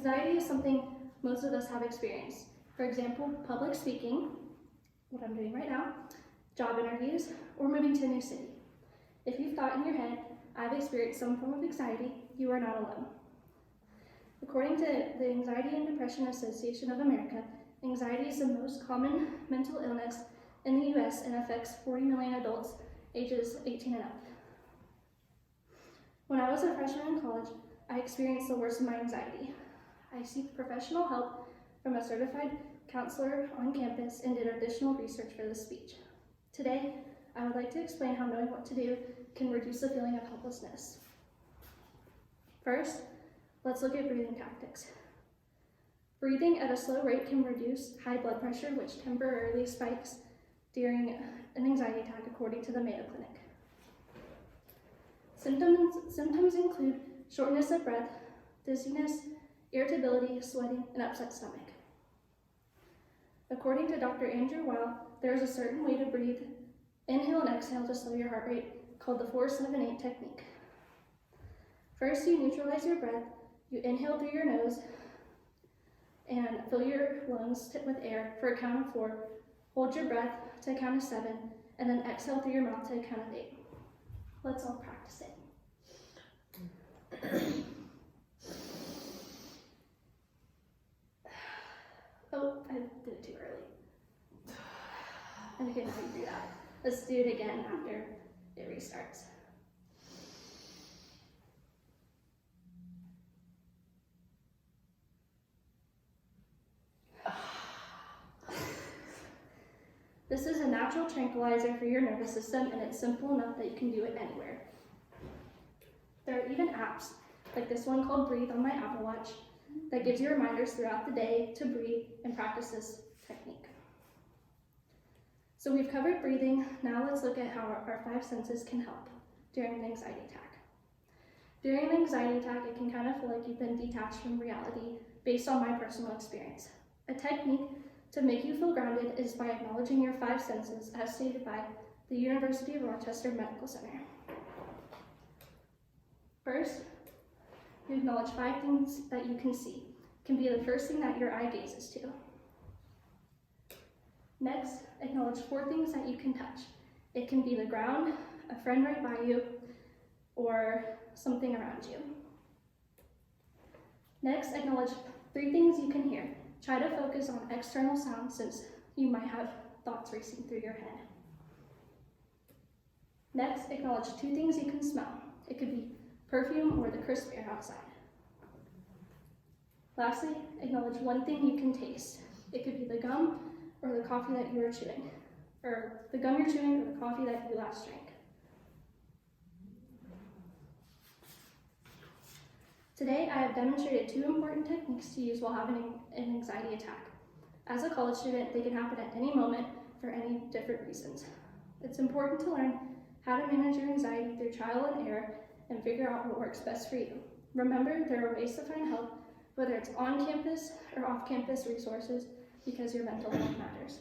Anxiety is something most of us have experienced. For example, public speaking, what I'm doing right now, job interviews, or moving to a new city. If you've thought in your head, I've experienced some form of anxiety, you are not alone. According to the Anxiety and Depression Association of America, anxiety is the most common mental illness in the US and affects 40 million adults ages 18 and up. When I was a freshman in college, I experienced the worst of my anxiety. I sought professional help from a certified counselor on campus and did additional research for this speech. Today, I would like to explain how knowing what to do can reduce the feeling of helplessness. First, let's look at breathing tactics. Breathing at a slow rate can reduce high blood pressure, which temporarily spikes during an anxiety attack, according to the Mayo Clinic. Symptoms include shortness of breath, dizziness, irritability, sweating, and upset stomach. According to Dr. Andrew Weil, there is a certain way to breathe, inhale and exhale to slow your heart rate, called the 4-7-8 technique. First, you neutralize your breath. You inhale through your nose and fill your lungs with air for a count of 4. Hold your breath to a count of 7, and then exhale through your mouth to a count of 8. Let's all practice it. Oh, I did it too early. Okay, now you do that. Let's do it again after it restarts. This is a natural tranquilizer for your nervous system, and it's simple enough that you can do it anywhere. There are even apps, like this one called Breathe on my Apple Watch, that gives you reminders throughout the day to breathe and practice this technique. So we've covered breathing. Now let's look at how our 5 senses can help during an anxiety attack. During an anxiety attack, it can kind of feel like you've been detached from reality based on my personal experience. A technique to make you feel grounded is by acknowledging your 5 senses as stated by the University of Rochester Medical Center. First, you acknowledge 5 things that you can see. It can be the first thing that your eye gazes to. Next, acknowledge 4 things that you can touch. It can be the ground, a friend right by you, or something around you. Next, acknowledge 3 things you can hear. Try to focus on external sounds since you might have thoughts racing through your head. Next, acknowledge 2 things you can smell. It could be perfume or the crisp air outside. Lastly, acknowledge 1 thing you can taste. It could be the gum or the coffee that you are chewing, or the gum you're chewing or the coffee that you last drank. Today, I have demonstrated 2 important techniques to use while having an anxiety attack. As a college student, they can happen at any moment for any different reasons. It's important to learn how to manage your anxiety through trial and error and figure out what works best for you. Remember, there are ways to find help, whether it's on campus or off campus resources, because your mental health matters.